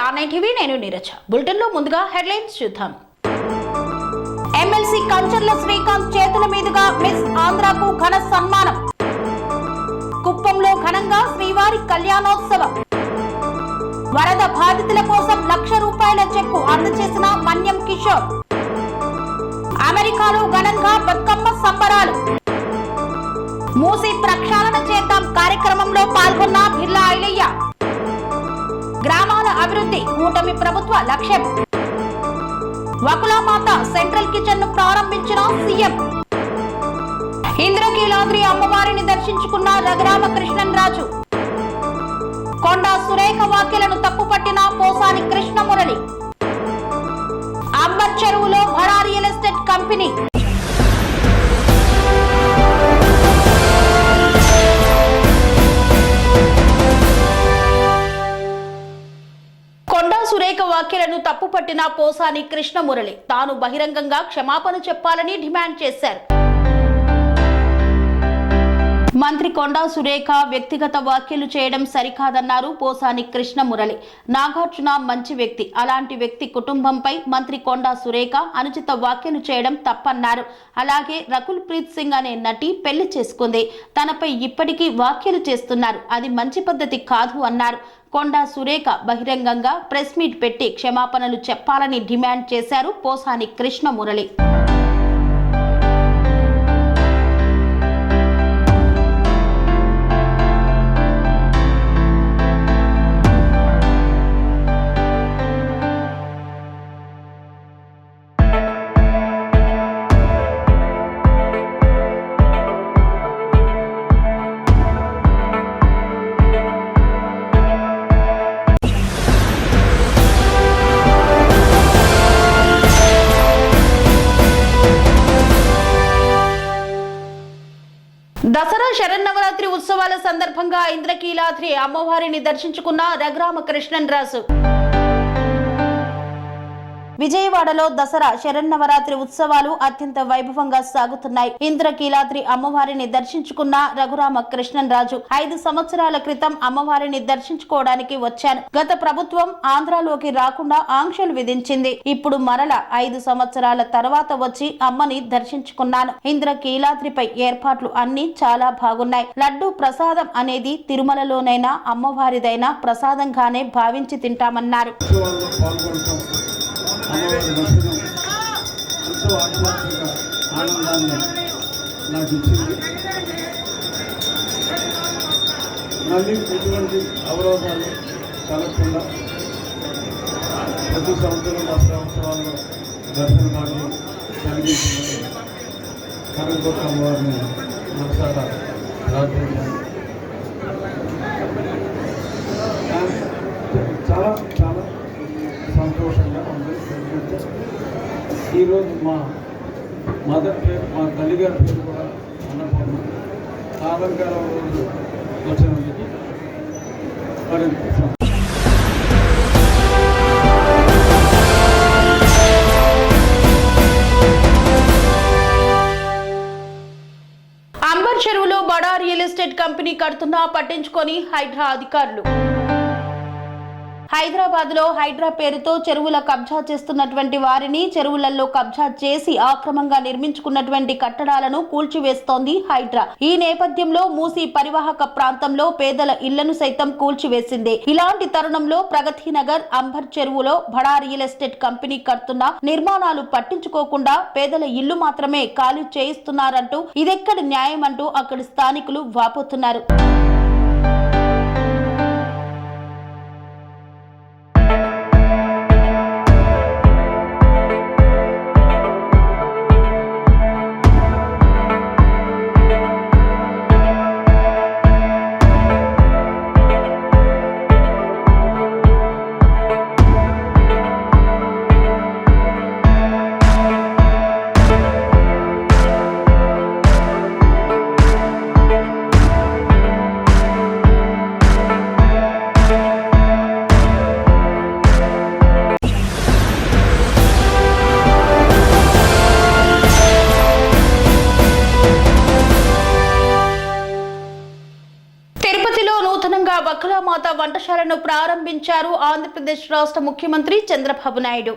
R9 TV నేను Neeraja. Bulletin లో ముందుగా హెడ్లైన్స్ చూద్దాం. ఎమ్మెల్సీ కంచర్ల శ్రీకాంత్ చేతుల మీదుగా మిస్ ఆంధ్రాకు ఘన సన్మానం. కుప్పంలో ఘనంగా శ్రీవారి కళ్యాణోత్సవం. వరద బాధితుల కోసం ₹1,00,000 చెక్కు అందజేసిన మన్యం కిషోర్. అమెరికాలో ఘనంగా బతుకమ్మ సంబరాలు. మూసి ప్రక్షాళన చేద్దాం కార్యక్రమంలో పాల్గొన్న బిర్లా ఐలయ్య. గ్రామాల అభివృద్ధి కూటమి ప్రభుత్వ లక్ష్యం. వకులామాత సెంట్రల్ కిచెన్ ను ప్రారంభించిన సీఎం. ఇంద్రకీలాద్రి అమ్మవారిని దర్శించుకున్న రఘురామకృష్ణన్ రాజు. కొండా సురేఖ వ్యాఖ్యలను తప్పుపట్టిన పోసాని కృష్ణమురళి. అంబర్ చెరువులో భడా real estate company. Konda Surekha వ్యాఖ్యలను తప్పుపట్టిన పోసాని కృష్ణమురళి తాను బహిరంగంగా క్షమాపణ చెప్పాలని డిమాండ్ చేశారు. మంత్రి కొండా సురేఖ వ్యక్తిగత వ్యాఖ్యలు చేయడం సరికాదన్నారు పోసాని కృష్ణమురళి. నాగార్జున మంచి వ్యక్తి, అలాంటి వ్యక్తి కుటుంబంపై మంత్రి కొండా సురేఖ అనుచిత వ్యాఖ్యలు చేయడం తప్పన్నారు. అలాగే రకుల్ ప్రీత్ సింగ్ అనే నటి పెళ్లి చేసుకుంది, తనపై ఇప్పటికీ వ్యాఖ్యలు చేస్తున్నారు, అది మంచి పద్ధతి కాదు అన్నారు. కొండా సురేఖ బహిరంగంగా ప్రెస్ మీట్ పెట్టి క్షమాపణలు చెప్పాలని డిమాండ్ చేశారు పోసాని కృష్ణమురళి. దసరా శరన్నవరాత్రి ఉత్సవాల సందర్భంగా ఇంద్రకీలాద్రి అమ్మవారిని దర్శించుకున్న రఘురామకృష్ణన్ రాజు. విజయవాడలో దసరా శరన్నవరాత్రి ఉత్సవాలు అత్యంత వైభవంగా సాగుతున్నాయి. ఇంద్రకీలాద్రి అమ్మవారిని దర్శించుకున్న రఘురామకృష్ణన్ రాజు 5 సంవత్సరాల క్రితం అమ్మవారిని దర్శించుకోవడానికి వచ్చాను. గత ప్రభుత్వం ఆంధ్రాలోకి రాకుండా ఆంక్షలు విధించింది. ఇప్పుడు మరల 5 సంవత్సరాల తర్వాత వచ్చి అమ్మని దర్శించుకున్నాను. ఇంద్రకీలాద్రిపై ఏర్పాట్లు అన్ని చాలా బాగున్నాయి. లడ్డు ప్రసాదం అనేది తిరుమలలోనైనా అమ్మవారిదైనా ప్రసాదంగానే భావించి తింటామన్నారు. అమ్మవారి దర్శనం ఎంతో ఆధ్యాత్మిక ఆనందాన్ని నాకు ఇచ్చింది. మళ్ళీ ఎటువంటి అవరోధాలు కలగకుండా ప్రతి సంవత్సరం దసరా ఉత్సవాల్లో దర్శన భాగ్యం కలిగించింది. కనకదుర్గ అమ్మవారిని మనసారా ప్రార్థించాను. చాలా చాలా సంతోషంగా ఉంది. ఈరోజు మా మదర్ పేరు, మా తల్లిగారి పేరు కూడా అన్నపూర్ణ. ఆలంకారం రోజు వచ్చినందుకు మరింత అంబర్ చెరువులో బడా రియల్ ఎస్టేట్ కంపెనీ కడుతున్నా పట్టించుకొని హైడ్రా అధికారులు. హైదరాబాద్ లో హైడ్రా పేరుతో చెరువుల కబ్జా చేస్తున్నటువంటి వారిని, చెరువులలో కబ్జా చేసి ఆక్రమంగా నిర్మించుకున్నటువంటి కట్టడాలను కూల్చివేస్తోంది హైడ్రా. ఈ నేపథ్యంలో మూసీ పరివాహక ప్రాంతంలో పేదల ఇళ్లను సైతం కూల్చివేసింది. ఇలాంటి తరుణంలో ప్రగతి నగర్, అంబర్ చెరువులో బడా రియల్ ఎస్టేట్ కంపెనీ కడుతున్న నిర్మాణాలు పట్టించుకోకుండా పేదల ఇళ్లు మాత్రమే ఖాళీ చేయిస్తున్నారంటూ ఇదెక్కడి న్యాయం అంటూ అక్కడి స్థానికులు వాపోతున్నారు. వంటశాలను ప్రారంభించారు ఆంధ్రప్రదేశ్ రాష్ట్ర ముఖ్యమంత్రి చంద్రబాబు నాయుడు.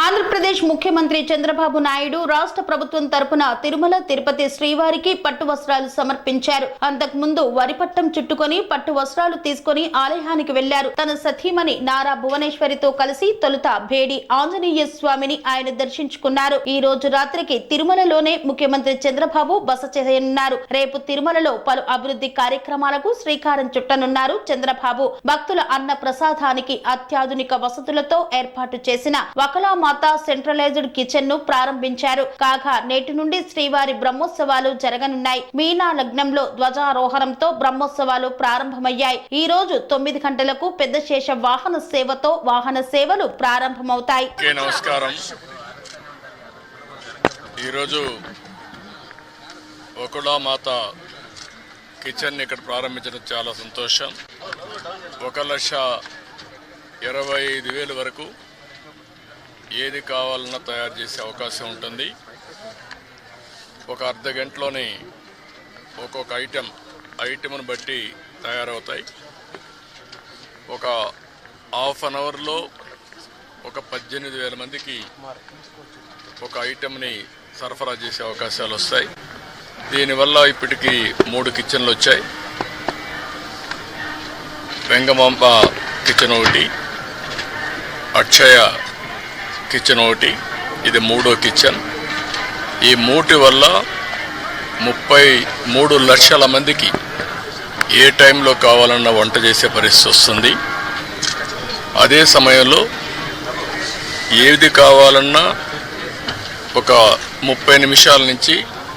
ఆంధ్రప్రదేశ్ ముఖ్యమంత్రి చంద్రబాబు నాయుడు రాష్ట్ర ప్రభుత్వం తరపున తిరుమల తిరుపతి శ్రీవారికి పట్టు వస్త్రాలు సమర్పించారు. అంతకుముందు వరిపట్టం చుట్టుకొని పట్టు వస్త్రాలు తీసుకుని ఆలయానికి వెళ్లారు. తన సతీమణి నారా భువనేశ్వరితో కలిసి తొలుత భేడి ఆంజనేయ స్వామిని ఆయన దర్శించుకున్నారు. ఈ రోజు రాత్రికి తిరుమలలోనే ముఖ్యమంత్రి చంద్రబాబు బస చేయనున్నారు. రేపు తిరుమలలో పలు అభివృద్ధి కార్యక్రమాలకు శ్రీకారం చుట్టనున్నారు చంద్రబాబు. భక్తుల అన్న ప్రసాదానికి అత్యాధునిక వసతులతో ఏర్పాటు చేసిన వకలామాత సెంట్రలైజ్డ్ కిచెన్ ను ప్రారంభించారు. కాగా నేటి నుండి శ్రీవారి బ్రహ్మోత్సవాలు జరగనున్నాయి. మీనా లగ్నంలో ధ్వజారోహణంతో బ్రహ్మోత్సవాలు ప్రారంభమయ్యాయి. ఈ రోజు 9 గంటలకు పెద్ద శేష వాహన సేవతో వాహన సేవలు ప్రారంభమవుతాయి. నమస్కారం. ఈరోజు వకులామాత కిచెన్ ఇక్కడ ప్రారంభించడం చాలా సంతోషం. 1,25,000 వరకు ఏది కావాలన్నా తయారు చేసే అవకాశం ఉంటుంది. ఒక అర్ధ గంటలోనే ఒక్కొక్క ఐటెంను బట్టి తయారవుతాయి. ఒక హాఫ్ అన్ అవర్లో ఒక 18,000 మందికి ఒక ఐటెంని సరఫరా చేసే అవకాశాలు వస్తాయి. దీనివల్ల ఇప్పటికీ 3 కిచెన్లు వచ్చాయి. వెంగమాంబ కిచెన్ ఒకటి, అక్షయ కిచెన్ ఒకటి, ఇది 3వ కిచెన్. ఈ 3 వల్ల 33 లక్షల మందికి ఏ టైంలో కావాలన్నా వంట చేసే పరిస్థితి వస్తుంది. అదే సమయంలో ఏది కావాలన్నా ఒక 30 నిమిషాల నుంచి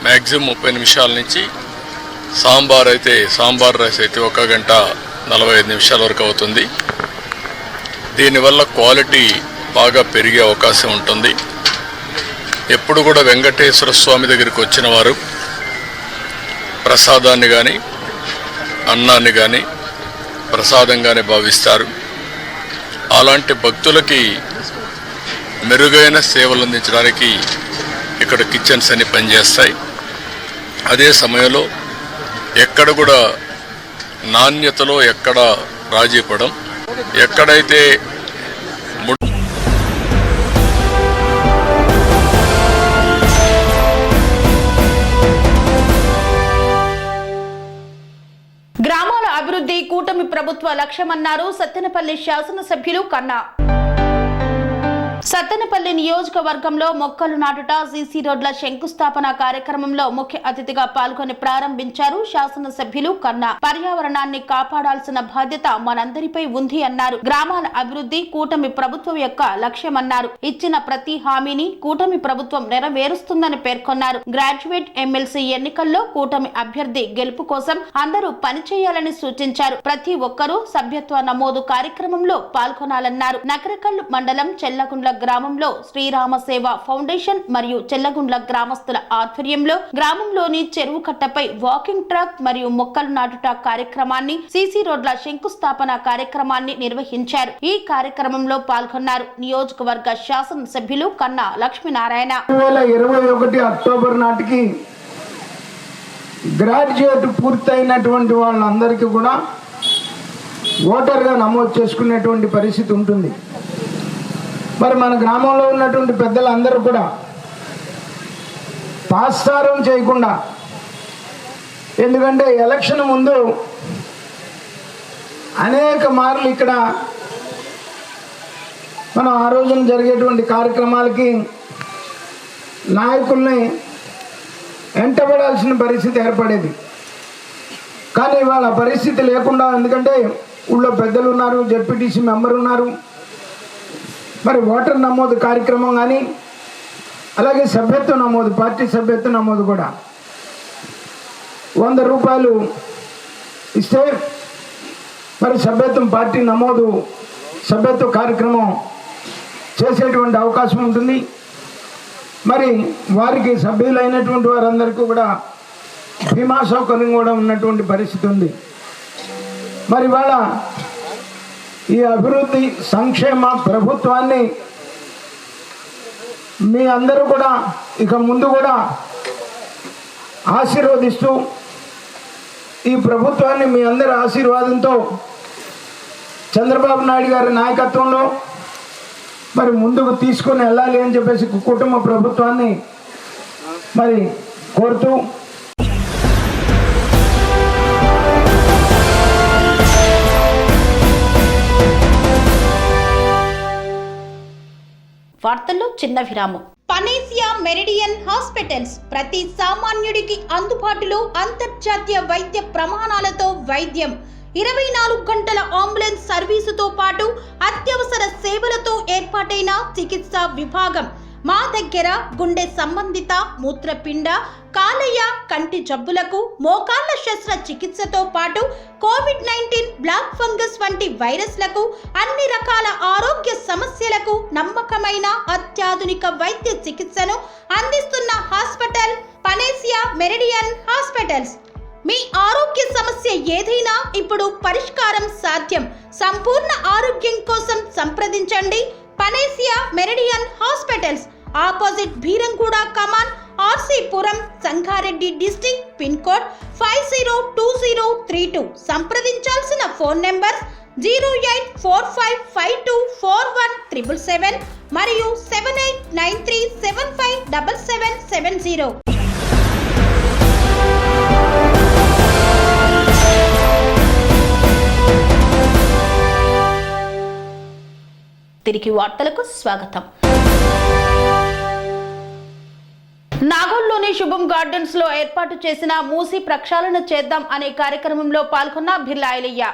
మ్యాక్సిమం 30 నిమిషాల నుంచి సాంబార్ రైస్ అయితే 1 గంట 45 నిమిషాల వరకు అవుతుంది. దీనివల్ల క్వాలిటీ బాగా పెరిగే అవకాశం ఉంటుంది. ఎప్పుడు కూడా వెంకటేశ్వర స్వామి దగ్గరికి వచ్చిన వారు ప్రసాదాన్ని కానీ అన్నాన్ని కానీ ప్రసాదంగానే భావిస్తారు. అలాంటి భక్తులకి మెరుగైన సేవలు అందించడానికి ఇక్కడ కిచెన్స్ అన్ని పనిచేస్తాయి. అదే సమయంలో ఎక్కడ కూడా నాణ్యతలో ఎక్కడ రాజీ పడం, ఎక్కడైతే గ్రామాల అభివృద్ధి కూటమి ప్రభుత్వ లక్ష్యమన్నారు సత్తెనపల్లి శాసనసభ్యులు కన్నా. సత్తెనపల్లి నియోజకవర్గంలో మొక్కలు నాటుట సీసీ రోడ్ల శంకుస్థాపన కార్యక్రమంలో ముఖ్య అతిథిగా పాల్గొని ప్రారంభించారు శాసనసభ్యులు కన్నా. పర్యావరణాన్ని కాపాడాల్సిన బాధ్యత మనందరిపై ఉంది అన్నారు. గ్రామాల అభివృద్ధి కూటమి ప్రభుత్వం యొక్క లక్ష్యమన్నారు. ఇచ్చిన ప్రతి హామీని కూటమి ప్రభుత్వం నెరవేరుస్తుందని పేర్కొన్నారు. గ్రాడ్యుయేట్ ఎమ్మెల్సీ ఎన్నికల్లో కూటమి అభ్యర్థి గెలుపు కోసం అందరూ పనిచేయాలని సూచించారు. ప్రతి ఒక్కరూ సభ్యత్వ నమోదు కార్యక్రమంలో పాల్గొనాలన్నారు. నకరకల్ మండలం చెల్లగుండ్ల గ్రామంలో శ్రీరామ సేవ ఫౌండేషన్ మరియు చెల్లగుండ్ల గ్రామస్తుల ఆధ్వర్యంలో గ్రామంలోని చెరువు కట్టపై వాకింగ్ ట్రాక్ మరియు మొక్కలు నాటుట కార్యక్రమాన్ని, సీసీ రోడ్ల శంకుస్థాపన కార్యక్రమాన్ని నిర్వహించారు. ఈ కార్యక్రమంలో పాల్గొన్నారు నియోజకవర్గ శాసన సభ్యులు కన్నా లక్ష్మీనారాయణ. 2021 అక్టోబర్ నాటికి గ్రాడ్యుయేట్ పూర్తయినటువంటి వాళ్ళందరికీ కూడా ఓటర్గా నమోదు చేసుకునేటువంటి పరిస్థితి ఉంటుంది. మరి మన గ్రామంలో ఉన్నటువంటి పెద్దలందరూ కూడా తాత్సారం చేయకుండా, ఎందుకంటే ఎలక్షన్ ముందు అనేక మార్లు ఇక్కడ మనం ఆ రోజున జరిగేటువంటి కార్యక్రమాలకి నాయకుల్ని వెంటబడాల్సిన పరిస్థితి ఏర్పడేది. కానీ ఇవాళ పరిస్థితి లేకుండా, ఎందుకంటే ఊళ్ళో పెద్దలు ఉన్నారు, జెడ్పీటీసీ మెంబర్ ఉన్నారు, మరి ఓటర్ నమోదు కార్యక్రమం కానీ అలాగే సభ్యత్వ నమోదు, పార్టీ సభ్యత్వ నమోదు కూడా 100 రూపాయలు ఇస్తే మరి సభ్యత్వం పార్టీ నమోదు సభ్యత్వ కార్యక్రమం చేసేటువంటి అవకాశం ఉంటుంది. మరి వారికి సభ్యులైనటువంటి వారందరికీ కూడా బీమా సౌకర్యం కూడా ఉన్నటువంటి పరిస్థితి ఉంది. మరి ఇవాళ ఈ అభివృద్ధి సంక్షేమ ప్రభుత్వాన్ని మీ అందరూ కూడా ఇక ముందు కూడా ఆశీర్వదిస్తూ ఈ ప్రభుత్వాన్ని మీ అందరి ఆశీర్వాదంతో చంద్రబాబు నాయుడు గారి నాయకత్వంలో మరి ముందుకు తీసుకొని వెళ్ళాలి అని చెప్పేసి కుటుంబ ప్రభుత్వాన్ని మరి కోరుతూ వార్తల్లో చిన్న విరామం. పనేసియా మెరిడియన్ హాస్పిటల్స్ ప్రతి సామాన్యుడికి అందుబాటులో అంతర్జాతీయ వైద్య ప్రమాణాలతో వైద్యం, 24 గంటల అంబులెన్స్ సర్వీసుతో పాటు అత్యవసర సేవలతో ఏర్పాటైన చికిత్సా విభాగం. మా దగ్గర గుండె సంబంధిత, మూత్రపిండ, కాలేయ, కంటి జబ్బులకు, మోకాళ్ల శస్త్రచికిత్సతో పాటు కోవిడ్-19, బ్లాక్ ఫంగస్ వంటి వైరస్లకు, అన్ని రకాల ఆరోగ్య సమస్యలకు నమ్మకమైన అత్యాధునిక వైద్య చికిత్సను అందిస్తున్న హాస్పిటల్ పనేసియా మెరిడియన్ హాస్పిటల్స్. మీ ఆరోగ్య సమస్య ఏదైనా ఇప్పుడు పరిష్కారం సాధ్యం. సంపూర్ణ ఆరోగ్యం కోసం సంప్రదించండి Panacea Meridian hospitals, opposite Bheeramguda Kaman, RC Puram, Sangareddy district, pin code 502032. సంప్రదించాల్సిన ఫోన్ నెంబర్ 0845524177 మరియు 7893757770. తిరిగి వార్తలకు స్వాగతం. నాగోల్లోని శుభం గార్డెన్స్ లో ఏర్పాటు చేసిన మూసి ప్రక్షాళన చేద్దాం అనే కార్యక్రమంలో పాల్గొన్న బిర్లా ఐలయ్య.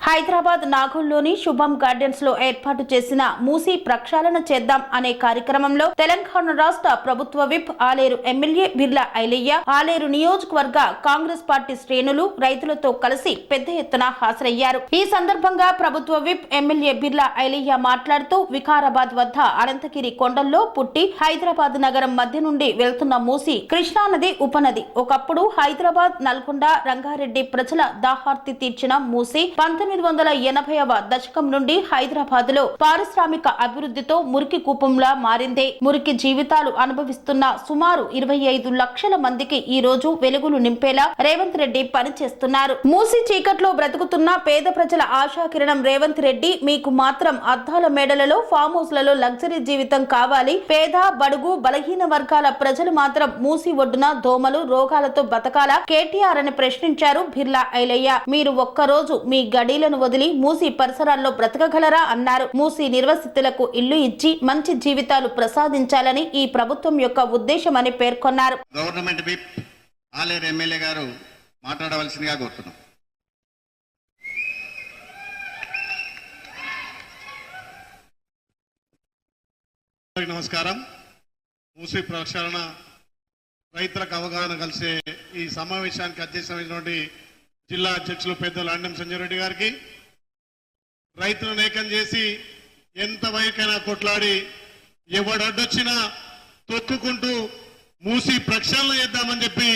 హైదరాబాద్ నాగోల్లోని శుభం గార్డెన్స్ లో ఏర్పాటు చేసిన మూసి ప్రక్షాళన చేద్దాం అనే కార్యక్రమంలో తెలంగాణ రాష్ట్ర ప్రభుత్వ విప్, ఆలేరు ఎమ్మెల్యే బిర్లా ఐలయ్య, ఆలేరు నియోజకవర్గ కాంగ్రెస్ పార్టీ శ్రేణులు రైతులతో కలిసి పెద్ద ఎత్తున హాజరయ్యారు. ఈ సందర్భంగా ప్రభుత్వ విప్ ఎమ్మెల్యే బిర్లా ఐలయ్య మాట్లాడుతూ వికారాబాద్ వద్ద అనంతగిరి కొండల్లో పుట్టి హైదరాబాద్ నగరం మధ్య నుండి వెళ్తున్న మూసి కృష్ణానది ఉపనది. ఒకప్పుడు హైదరాబాద్, నల్గొండ, రంగారెడ్డి ప్రజల దాహార్తి తీర్చిన మూసి 1980వ దశకం నుండి హైదరాబాద్ లో పారిశ్రామిక అభివృద్ధితో మురికి కూపంలా మారిందే. మురికి జీవితాలు అనుభవిస్తున్న సుమారు 25 లక్షల మందికి ఈ రోజు వెలుగులు నింపేలా రేవంత్ రెడ్డి పనిచేస్తున్నారు. మూసి చీకట్లో బ్రతుకుతున్న పేద ప్రజల ఆశాకిరణం రేవంత్ రెడ్డి. మీకు మాత్రం అద్దాల మేడలలో, ఫామ్ హౌస్ లలో లగ్జరీ జీవితం కావాలి. పేద, బడుగు, బలహీన వర్గాల ప్రజలు మాత్రం మూసి ఒడ్డున దోమలు, రోగాలతో బతకాలా కేటీఆర్ అని ప్రశ్నించారు బిర్లా ఐలయ్య. మీరు ఒక్కరోజు మీ గడీలను వదిలి మూసి పరిసరాల్లో బ్రతకగలరా అన్నారు. మూసి నిర్వసితులకు ఇల్లు ఇచ్చి మంచి జీవితాలు ప్రసాదించాలని ఈ ప్రభుత్వం యొక్క ఉద్దేశమని పేర్కొన్నారు. గవర్నమెంట్ విప్ ఆలేరు ఎమ్మెల్యే గారు మాట్లాడవలసిందిగా కోరుతున్నాం. నమస్కారం. మూసి ప్రక్షాళన రైతులకు అవగాహన కలిసే ఈ సమావేశానికి అధ్యక్షమైనటువంటి జిల్లా అధ్యక్షులు పెద్దలు అండం సంజయ్ రెడ్డి గారికి, రైతులను ఏకం చేసి ఎంత వైకైనా కొట్లాడి ఎవడడ్డొచ్చినా తొక్కుకుంటూ మూసి ప్రక్షాళన చేద్దామని చెప్పి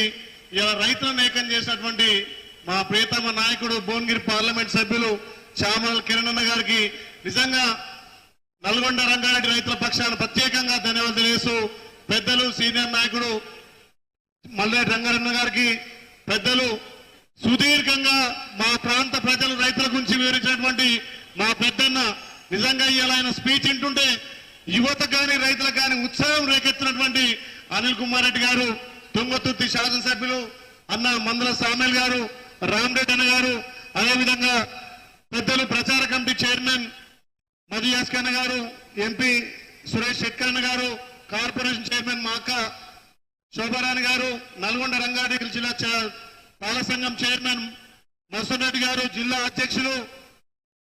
ఇలా రైతులను ఏకం చేసినటువంటి మా ప్రియతమ నాయకుడు భువనగిరి పార్లమెంట్ సభ్యులు చామల కిరణ్ అన్న గారికి నిజంగా నల్గొండ, రంగారెడ్డి రైతుల పక్షాన ప్రత్యేకంగా ధన్యవాదాలు తెలియజేస్తూ, పెద్దలు సీనియర్ నాయకుడు మల్రెడ్డి రంగారన్న గారికి, పెద్దలు సుదీర్ఘంగా మా ప్రాంత ప్రజలు రైతుల గురించి వివరించినటువంటి మా పెద్దన్న, నిజంగా ఇవాళ ఆయన స్పీచ్ వింటుంటే యువత కానీ రైతులకు కానీ ఉత్సాహం రేకెత్తినటువంటి అనిల్ కుమార్ రెడ్డి గారు, తుంగతుర్తి శాసనసభ్యులు అన్న మందుల సామేల్ గారు, రామరెడ్డి అన్న గారు, అదేవిధంగా పెద్దలు ప్రచార కమిటీ చైర్మన్ మధు యాస్కన్న గారు, ఎంపీ సురేష్ శెట్కన్న గారు, కార్పొరేషన్ చైర్మన్ మా అక్క శోభారాణి గారు, నల్గొండ రంగారెడ్డి జిల్లా పాల సంఘం చైర్మన్ మసూర్ రెడ్డి గారు, జిల్లా అధ్యక్షులు,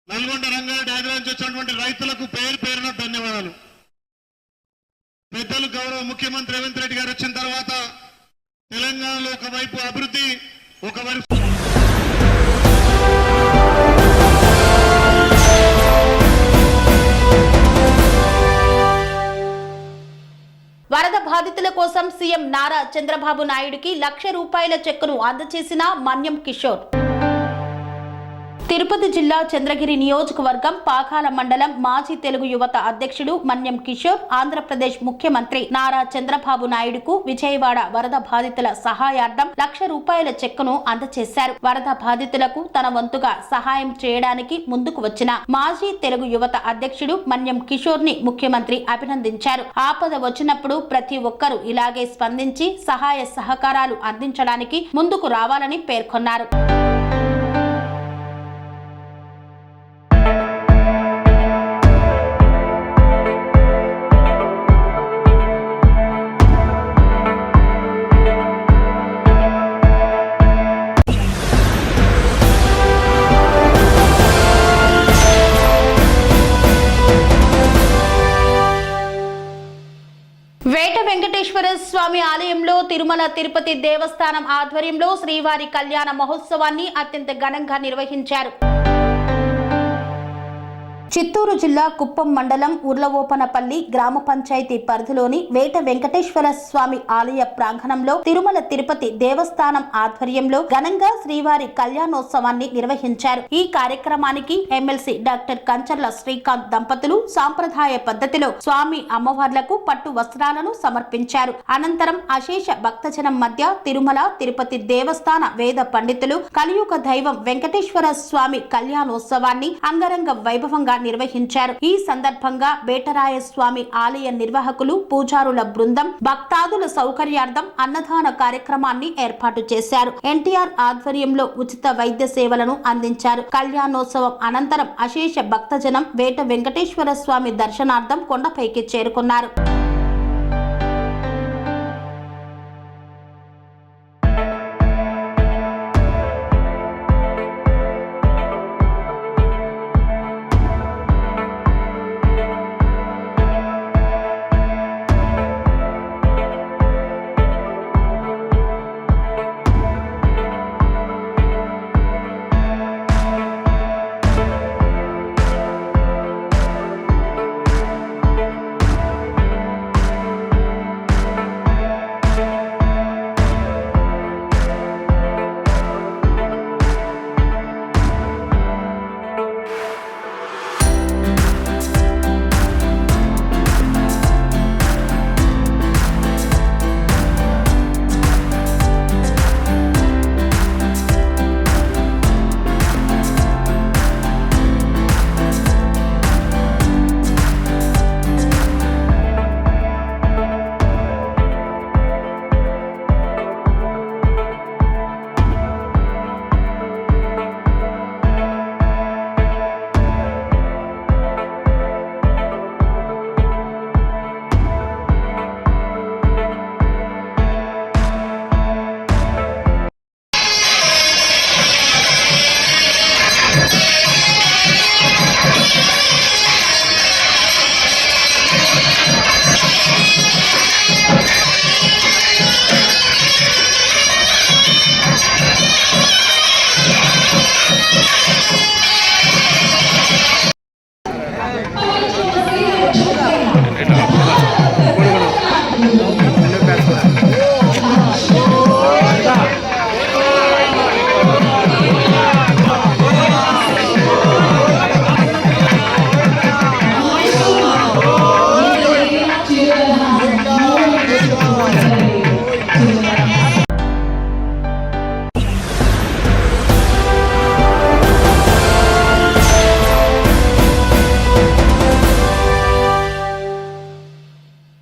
నల్గొండ రంగారెడ్డి హైదరాబాద్ నుంచి వచ్చినటువంటి రైతులకు పేరు పేరున ధన్యవాదాలు. పెద్దలు గౌరవ ముఖ్యమంత్రి రేవంత్ రెడ్డి గారు వచ్చిన తర్వాత తెలంగాణలో ఒకవైపు అభివృద్ధి, ఒకవైపు వరద బాధితుల కోసం సీఎం నారా చంద్రబాబు నాయుడుకి 1,00,000 రూపాయల చెక్కును అందజేసిన మన్యం కిషోర్. తిరుపతి జిల్లా చంద్రగిరి నియోజకవర్గం పాకాల మండలం మాజీ తెలుగు యువత అధ్యక్షుడు మన్యం కిషోర్ ఆంధ్రప్రదేశ్ ముఖ్యమంత్రి నారా చంద్రబాబు నాయుడుకు విజయవాడ వరద బాధితుల సహాయార్థం ₹1,00,000 చెక్కును అందజేశారు. వరద బాధితులకు తన వంతుగా సహాయం చేయడానికి ముందుకు వచ్చిన మాజీ తెలుగు యువత అధ్యక్షుడు మన్యం కిషోర్ ని ముఖ్యమంత్రి అభినందించారు. ఆపద వచ్చినప్పుడు ప్రతి ఒక్కరూ ఇలాగే స్పందించి సహాయ సహకారాలు అందించడానికి ముందుకు రావాలని పేర్కొన్నారు. వేట వెంకటేశ్వర స్వామి ఆలయంలో తిరుమల తిరుపతి దేవస్థానం ఆధ్వర్యంలో శ్రీవారి కళ్యాణ మహోత్సవాన్ని అత్యంత ఘనంగా నిర్వహించారు. చిత్తూరు జిల్లా కుప్పం మండలం ఉర్లవోపనపల్లి గ్రామ పంచాయతీ పరిధిలోని వేట వెంకటేశ్వర స్వామి ఆలయ ప్రాంగణంలో తిరుమల తిరుపతి దేవస్థానం ఆధ్వర్యంలో ఘనంగా శ్రీవారి కళ్యాణోత్సవాన్ని నిర్వహించారు. ఈ కార్యక్రమానికి ఎమ్మెల్సీ డాక్టర్ కంచర్ల శ్రీకాంత్ దంపతులు సాంప్రదాయ పద్ధతిలో స్వామి అమ్మవార్లకు పట్టు వస్త్రాలను సమర్పించారు. అనంతరం అశేష భక్తజనం మధ్య తిరుమల తిరుపతి దేవస్థాన వేద పండితులు కలియుగ దైవం వెంకటేశ్వర స్వామి కళ్యాణోత్సవాన్ని అంగరంగ వైభవంగా నిర్వహించారు. ఈ సందర్భంగా వేటరాయ స్వామి ఆలయ నిర్వాహకులు పూజారుల బృందం భక్తాదుల సౌకర్యార్థం అన్నదాన కార్యక్రమాన్ని ఏర్పాటు చేశారు. ఎన్టీఆర్ ఆధ్వర్యంలో ఉచిత వైద్య సేవలను అందించారు. కళ్యాణోత్సవం అనంతరం అశేష భక్తజనం వేట వెంకటేశ్వర స్వామి దర్శనార్థం కొండపైకి చేరుకున్నారు.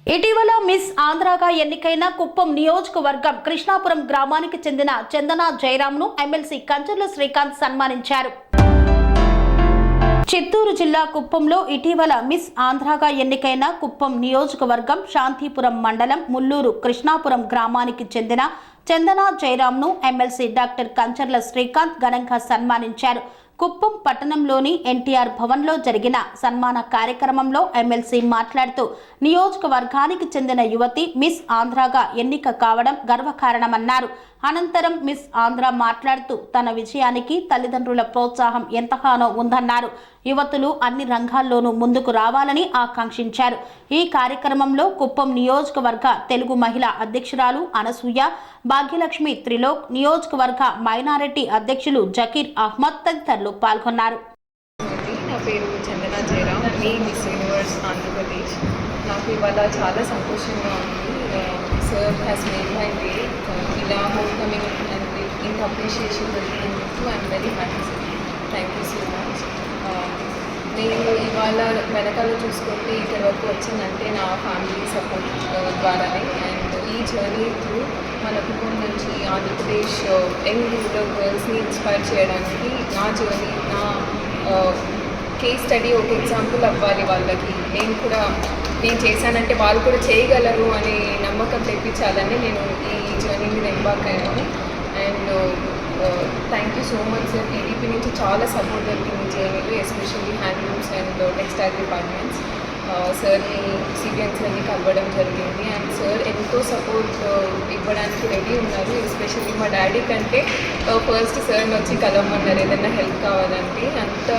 ఇటీవల మిస్ ఆంధ్రాగా ఎన్నికైన కుప్పం నియోజకవర్గం కృష్ణాపురం గ్రామానికి చెందిన చందన జయరాంను ఎమ్మెల్సీ కంచర్ల శ్రీకాంత్ సన్మానించారు. చిత్తూరు జిల్లా కుప్పంలో ఇటీవల మిస్ ఆంధ్రాగా ఎన్నికైన కుప్పం నియోజకవర్గం శాంతిపురం మండలం ముల్లూరు కృష్ణాపురం గ్రామానికి చెందిన చందన జయరాంను ఎమ్మెల్సీ డాక్టర్ కంచర్ల శ్రీకాంత్ ఘనంగా సన్మానించారు. కుప్పం పట్టణంలోని ఎన్టీఆర్ భవన్లో జరిగిన సన్మాన కార్యక్రమంలో ఎమ్మెల్సీ మాట్లాడుతూ నియోజకవర్గానికి చెందిన యువతి మిస్ ఆంధ్రాగా ఎన్నిక కావడం గర్వకారణమన్నారు. అనంతరం మిస్ ఆంధ్ర మాట్లాడుతూ తన విజయానికి తల్లిదండ్రుల ప్రోత్సాహం ఎంతగానో ఉందన్నారు. యువతులు అన్ని రంగాల్లోనూ ముందుకు రావాలని ఆకాంక్షించారు. ఈ కార్యక్రమంలో కుప్పం నియోజకవర్గ తెలుగు మహిళా అధ్యక్షురాలు అనసూయ, భాగ్యలక్ష్మి త్రిలోక్, నియోజకవర్గ మైనారిటీ అధ్యక్షులు జకీర్ అహ్మద్ తదితరులు పాల్గొన్నారు. నా పేరు చందన జయరామ్, మీ మిస్ యూనివర్స్ ఆంధ్రప్రదేశ్. నాకు ఇవాళ చాలా సంతోషంగా ఉంది. Sir has made my day. ఇలా హోమ్ కమింగ్ అండ్ ఇంత అప్రిషియేషన్ దొరికినందుకు I'm very happy sir. Thank you so much. నేను ఇవాళ వెనకాల చూసుకుంటే ఇక్కడ వరకు వచ్చానంటే నా ఫ్యామిలీ సపోర్ట్ ద్వారానే. అండ్ ఈ జర్నీ త్రూ మన కుటుంబం నుంచి ఆంధ్రప్రదేశ్ యంగ్ రూరల్ గర్ల్స్ని ఇన్స్పైర్ చేయడానికి నా జర్నీ, నా కేస్ స్టడీ ఒక ఎగ్జాంపుల్ అవ్వాలి వాళ్ళకి. నేను చేశానంటే వాళ్ళు కూడా చేయగలరు అనే నమ్మకం తెప్పించాలని నేను ఈ జర్నీ మీద ఎంబార్క్ అయ్యాను. And thank you so much sir. TDP నుంచి చాలా సపోర్ట్ దొరికింది ఈ జర్నీలో, especially handlooms and textile departments. సార్ని సిబిఎన్స్ని కలవడం జరిగింది అండ్ సార్ ఎంతో సపోర్ట్ ఇవ్వడానికి రెడీ ఉన్నారు. ఎస్పెషల్లీ మా డాడీ కంటే ఫస్ట్ సార్ని వచ్చి కలవమన్నారు ఏదైనా హెల్ప్ కావాలంటే. అంత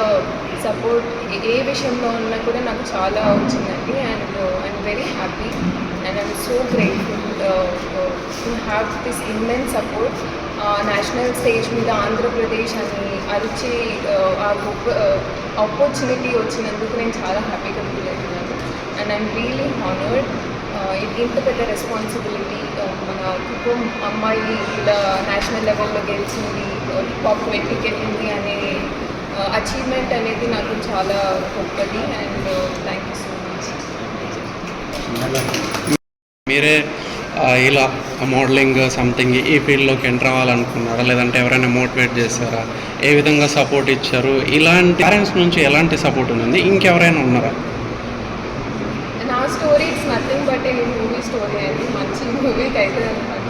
సపోర్ట్ ఏ విషయంలో ఉన్నా కూడా నాకు చాలా వచ్చిందండి. And I'm very happy and I'm so grateful to have this immense support. National stage మీద ఆంధ్రప్రదేశ్ అని అరిచి ఆ గొప్ప ఆపర్చునిటీ వచ్చినందుకు నేను చాలా హ్యాపీగా ఫీల్ అవుతున్నాను. And I'm really honoured. ఇంత పెద్ద రెస్పాన్సిబిలిటీ, మన కుటుంబం అమ్మాయి ఇలా నేషనల్ లెవెల్లో గెలిచింది, టాప్ 20కి వెళ్ళింది అనే అచీవ్మెంట్ అనేది నాకు చాలా గొప్పది. And thank you so much. మీరే ఇలా మోడలింగ్ సంథింగ్ ఈ ఫీల్డ్లోకి ఎంటర్ అవ్వాలనుకున్నారా, లేదంటే ఎవరైనా మోటివేట్ చేశారా, ఏ విధంగా సపోర్ట్ ఇచ్చారు? ఇలాంటి పేరెంట్స్ నుంచి ఎలాంటి సపోర్ట్ ఉంది? ఇంకెవరైనా ఉన్నారా? నా story it's nothing but A movie story అండి. మంచి మూవీకి అవుతుంది అనమాట.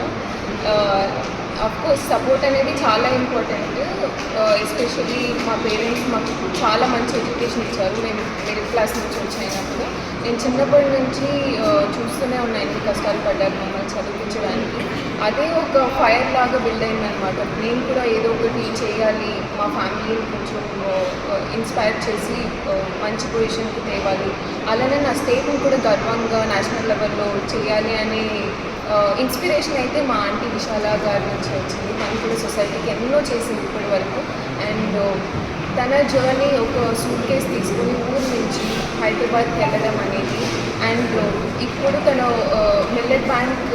అఫ్కోర్స్ సపోర్ట్ అనేది చాలా ఇంపార్టెంట్. ఎస్పెషల్లీ మా పేరెంట్స్ మాకు చాలా మంచి ఎడ్యుకేషన్ ఇచ్చారు. నేను మిడిల్ క్లాస్ నుంచి వచ్చాయినప్పుడు నేను చిన్నప్పటి నుంచి చూస్తూనే ఉన్నాను ఎన్ని కష్టాలు పడ్డారు మమ్మల్ని చదివించడానికి. అదే ఒక ఫైర్ లాగా బిల్డ్ అయిందనమాట. నేను కూడా ఏదో ఒకటి చేయాలి, మా ఫ్యామిలీని కొంచెం ఇన్స్పైర్ చేసి మంచి పొజిషన్కి తేవాలి, అలానే నా స్టేట్ని కూడా గర్వంగా నేషనల్ లెవెల్లో చేయాలి అనే ఇన్స్పిరేషన్ అయితే మా ఆంటీ విశాల గారి నుంచి వచ్చింది. తను కూడా సొసైటీకి ఎన్నో చేసింది ఇప్పటి వరకు. అండ్ తన జర్నీ ఒక సూట్ కేస్ తీసుకుని ఊరు నుంచి హైదరాబాద్కి వెళ్ళడం అనేది. అండ్ ఇప్పుడు తను మిల్లెట్ బ్యాంక్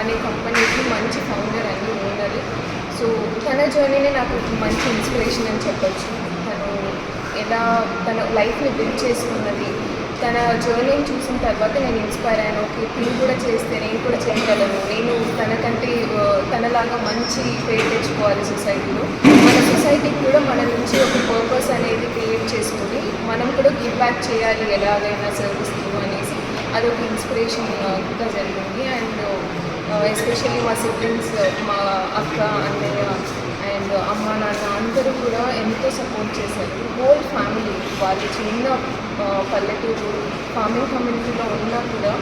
అనే కంపెనీకి మంచి ఫౌండర్ అని ఓనర్. సో తన జర్నీనే నాకు మంచి ఇన్స్పిరేషన్ అని చెప్పొచ్చు. తను ఎలా తన లైఫ్ని బిల్డ్ చేసుకున్నది, తన జర్నీని చూసిన తర్వాత నేను ఇన్స్పైర్ అయ్యాను. ఓకే, నేను కూడా చేస్తే నేను కూడా చేయగలను, నేను తనకంటే తనలాగా మంచి పేరు తెచ్చుకోవాలి సొసైటీలో. మన సొసైటీకి కూడా మన నుంచి ఒక పర్పస్ అనేది క్రియేట్ చేసుకుని మనం కూడా గివ్ బ్యాక్ చేయాలి ఎలాగైనా సర్వీస్ త్రూ అనేసి అదొక ఇన్స్పిరేషన్గా జరిగింది. అండ్ ఎస్పెషల్లీ మా సిబ్లింగ్స్, మా అక్క, అన్నయ్య అండ్ అమ్మ, నాన్న అందరూ కూడా ఎంతో సపోర్ట్ చేశారు. Whole family. వాళ్ళు చిన్న పల్లెటూరు ఫార్మింగ్ కమ్యూనిటీలో ఉన్నా కూడా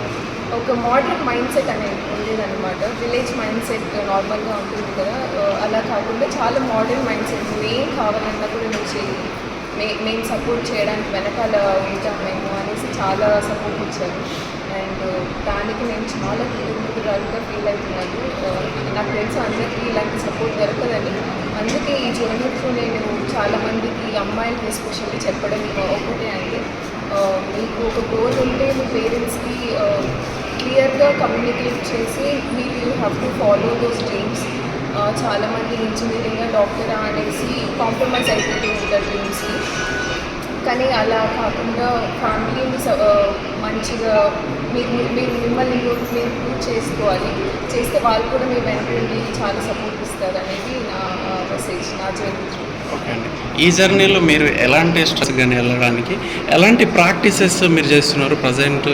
ఒక మోడర్న్ మైండ్ సెట్ అనేది ఉండేదన్నమాట. విలేజ్ మైండ్ సెట్ నార్మల్గా ఉంటుంది కదా, అలా కాకుండా చాలా మోడర్న్ మైండ్ సెట్. ఏం కావాలన్నా కూడా నువ్వు చేయి, మేము సపోర్ట్ చేయడానికి వెనకాల ఉంటాం మేము అనేసి చాలా సపోర్ట్ ఇచ్చారు. అండ్ దానికి నేను చాలా కృతజ్ఞతగా ఫీల్ అవుతున్నాను. నాకు తెలుసు అందరికీ ఇలాంటి సపోర్ట్ దొరకదని. అందుకే ఈ జర్నీ త్రూ నేను చాలామందికి అమ్మాయిలకి ఎస్పెషల్లీ చెప్పడం ఒకటే అండి, మీకు ఒక గోల్ ఉంటే మీ పేరెంట్స్కి క్లియర్గా కమ్యూనికేట్ చేసి మీరు you have to follow those dreams. చాలామంది ఇంజనీరింగ్ డాక్టరా అనేసి కాంప్రమైజ్ అయిపోతూ ఉంటారు డ్రీమ్స్కి. కానీ అలా కాకుండా ఫ్యామిలీని మంచిగా మిమ్మల్ని మీరు ప్రూవ్ చేసుకోవాలి. చేస్తే వాళ్ళు కూడా మీ వెంటనే చాలా సపోర్ట్ ఇస్తారు అనేది నా మెసేజ్, నా జర్నీ. ఓకే అండి. ఈ జర్నీలో మీరు ఎలాంటి స్ట్రెస్ కానీ వెళ్ళడానికి ఎలాంటి ప్రాక్టీసెస్ మీరు చేస్తున్నారు? ప్రజెంట్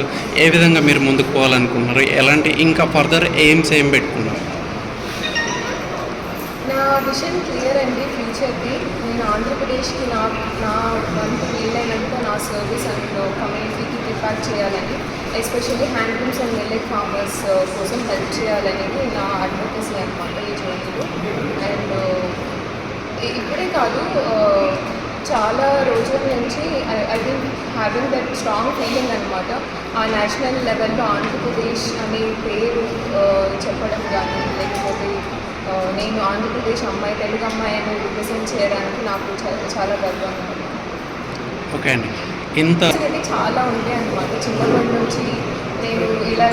ఏ విధంగా మీరు ముందుకు పోవాలనుకుంటున్నారు? ఎలాంటి ఇంకా ఫర్దర్ ఎయిమ్స్ ఏం పెట్టుకున్నారు? నా విషన్ క్లియర్ అండి ఫ్యూచర్కి. నేను ఆంధ్రప్రదేశ్కి నా వంతు వీలైనంత నా సర్వీస్ అండ్ కమ్యూనిటీకి ప్రిపేర్ చేయాలని. Especially handlooms and millet farmers కోసం హెల్ప్ చేయాలనేది నా అడ్వొకసీ అనమాట ఈ జర్నీలో. అండ్ ఇప్పుడే కాదు, చాలా రోజుల నుంచి I think having that strong feeling అనమాట. ఆ నేషనల్ లెవెల్లో ఆంధ్రప్రదేశ్ అనే పేరు చెప్పడం కానీ, లేకపోతే నేను ఆంధ్రప్రదేశ్ అమ్మాయి, తెలుగు అమ్మాయి అని రిప్రజెంట్ చేయడానికి నాకు చాలా గర్వంగా ఉంది. ఓకే అండి, ఇంత చాలా ఉంటాయి అన్నమాట. చిన్నప్పటి నుంచి నేను ఇలా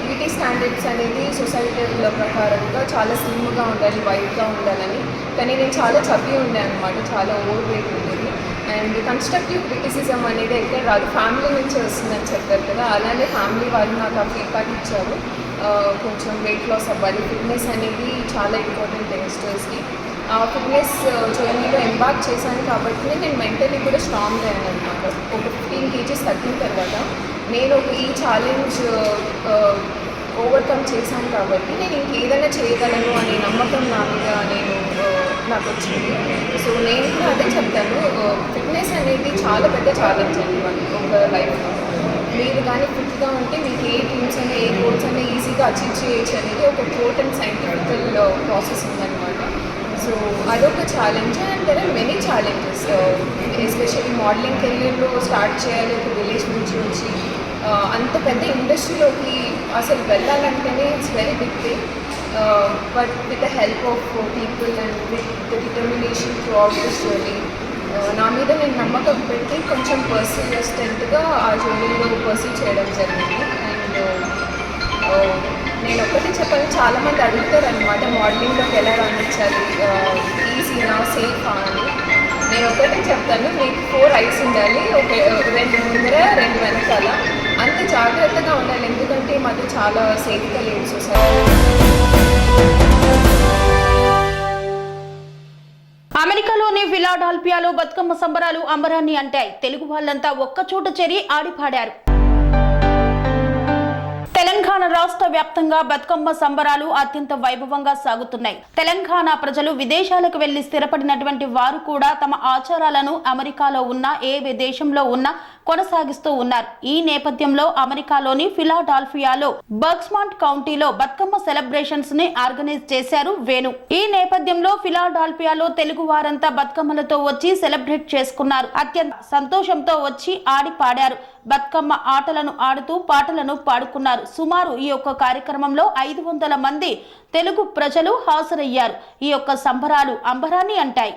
బ్యూటీ స్టాండర్డ్స్ అనేది సొసైటీల ప్రకారంగా చాలా స్లిమ్గా ఉండాలి, వైట్గా ఉండాలని. కానీ నేను చాలా చదివి ఉండే అనమాట, చాలా ఓవర్ వెయిట్ ఉండేది. అండ్ కన్స్ట్రక్టివ్ క్రిటిసిజం అనేది ఎక్కడ రాదు, ఫ్యామిలీ నుంచి వస్తుందని చెప్పారు కదా, అలానే ఫ్యామిలీ వాళ్ళు నాకు ఆ ఫీడ్బ్యాక్ ఇచ్చారు. కొంచెం వెయిట్ లాస్ అవ్వాలి, ఫిట్నెస్ అనేది చాలా ఇంపార్టెంట్ యంగ్స్టర్స్కి. ఆ ఫిట్నెస్ జర్నీలో ఎంబార్క్ చేశాను కాబట్టి నేను మెంటలీ కూడా స్ట్రాంగ్ అయ్యాను అనమాట. ఒక 15 kgs తగ్గిన తర్వాత నేను ఈ ఛాలెంజ్ ఓవర్కమ్ చేశాను కాబట్టి నేను ఇంకేదైనా చేయగలను అనే నమ్మకం నా మీద నాకు వచ్చింది. సో నేను కూడా అదే చెప్తాను, ఫిట్నెస్ అనేది చాలా పెద్ద ఛాలెంజ్ అండి ఒక లైఫ్లో. మీరు కానీ ఫిట్గా ఉంటే మీకు ఏ డ్రీమ్స్ అయినా, ఏ గోల్స్ అయినా ఈజీగా అచీవ్ చేయొచ్చు అనేది ఒక కోట్ అండ్ సైంటిఫికల్ ప్రాసెస్ ఉందన్నమాట. సో అదొక challenge. And there are many challenges, especially modelling కెరియర్లో స్టార్ట్ చేయాలి ఒక విలేజ్ నుంచి వచ్చి అంత పెద్ద ఇండస్ట్రీలోకి అసలు వెళ్ళాలంటేనే it's very big thing. But with the help of people and with the determination throughout this journey, నా మీద నేను నమ్మకం పెట్టి కొంచెం పర్సిస్టెంట్గా ఆ జర్నీలో పర్సూ చేయడం జరిగింది. అండ్ నేను ఒక్కటి చెప్పాను, చాలామంది అడుగుతారు అనమాట మోడలింగ్లోకి ఎలా రాణించాలి, ఈజీనా, సేఫా అని. నేను ఒకటి చెప్తాను, మీకు 4 eyes ఉండాలి, 2 ముందర 2 వెనకాల. అంత జాగ్రత్తగా ఉండాలి, ఎందుకంటే మాది చాలా సేఫ్గా లేదు సొసైటీ. అమెరికాలోని ఫిలాడెల్ఫియాలో బతుకమ్మ సంబరాలు అంబరాన్ని అంటాయి. తెలుగు వాళ్ళంతా ఒక్కచోట చేరి ఆడిపాడారు. తెలంగాణ రాష్ట్ర వ్యాప్తంగా బతుకమ్మ సంబరాలు అత్యంత వైభవంగా సాగుతున్నాయి. తెలంగాణ ప్రజలు విదేశాలకు వెళ్లి స్థిరపడినటువంటి వారు కూడా తమ ఆచారాలను అమెరికాలో ఉన్న ఏ దేశంలో ఉన్నా కొనసాగిస్తూ ఉన్నారు. ఈ నేపథ్యంలో అమెరికాలోని ఫిలాడెల్ఫియాలో బర్క్స్మాంట్ కౌంటీలో బతుకమ్మ సెలబ్రేషన్స్ ని ఆర్గనైజ్ చేశారు వేణు. ఈ నేపథ్యంలో ఫిలాడెల్ఫియాలో తెలుగు వారంతా బతుకమ్మలతో వచ్చి సెలబ్రేట్ చేసుకున్నారు. అత్యంత సంతోషంతో వచ్చి ఆడి పాడారు. బతుకమ్మ ఆటలను ఆడుతూ పాటలను పాడుకున్నారు. సుమారు ఈ యొక్క కార్యక్రమంలో 500 మంది తెలుగు ప్రజలు హాజరయ్యారు. ఈ యొక్క సంబరాలు అంబరాన్ని అంటాయి.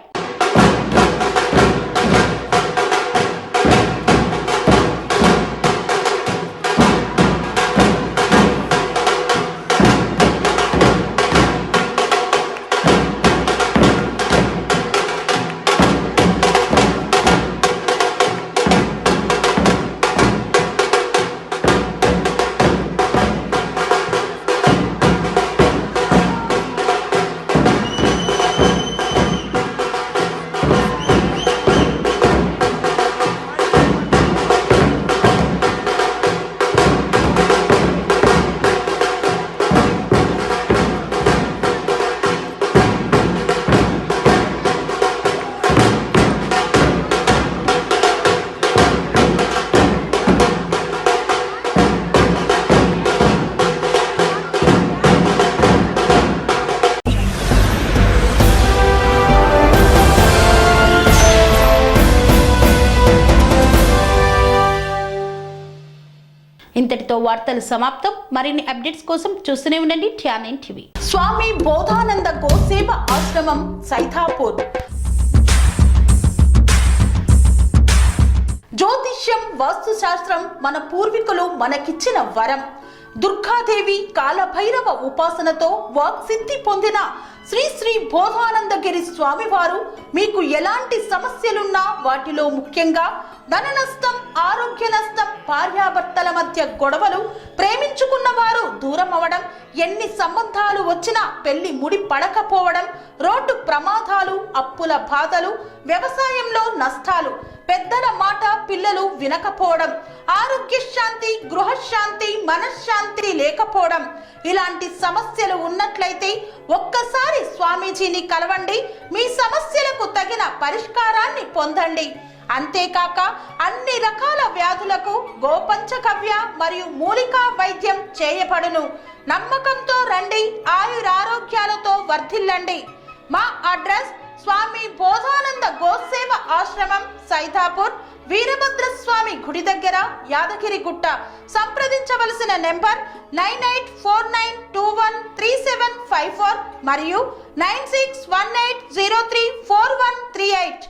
ఇంతటితో వార్తలు సమాప్తం. మరిన్ని అప్డేట్స్ కోసం చూస్తూనే ఉండండి TRN టీవీ. స్వామి బోధానంద గోసేవ ఆశ్రమం సైథాపూర్. జ్యోతిష్యం, వాస్తుశాస్త్రం మన పూర్వీకులు మనకిచ్చిన వరం. దుర్గాదేవి, కాలభైరవ ఉపాసనతో వాక్సిద్ధి పొందిన శ్రీ శ్రీ బోధానందగిరి స్వామివారు మీకు ఎలాంటి సమస్యలున్నా, వాటిలో ముఖ్యంగా ధన నష్టం, ఆరోగ్య నష్టం, భార్యాభర్తల మధ్య గొడవలు, ప్రేమించుకున్న వారు దూరం అవడం, ఎన్ని సంబంధాలు వచ్చినా పెళ్లి ముడి పడకపోవడం, రోడ్డు ప్రమాదాలు, అప్పుల బాధలు, వ్యవసాయంలో నష్టాలు, పెద్దల మాట పిల్లలు వినకపోవడం, ఆరోగ్య శాంతి, గృహశాంతి, మనశ్శాంతి లేకపోవడం, ఇలాంటి సమస్యలు ఉన్నట్లయితే ఒక్కసారి స్వామీజీని కలవండి. మీ సమస్యలకు తగిన పరిష్కారాన్ని పొందండి. అంతేకాక అన్ని రకాల వ్యాధులకు గోపంచకవ్య మరియు మూలికా వైద్యం చేయబడును. నమ్మకంతో రండి, ఆయురారోగ్యాలతో వర్ధిల్లండి. మా అడ్రస్ స్వామి బోధానంద గోసేవ ఆశ్రమం, సైదాపూర్, వీరభద్రస్వామి గుడి దగ్గర, యాదగిరిగుట్ట. సంప్రదించవలసిన నెంబర్ 9849213754 మరియు 9618034138.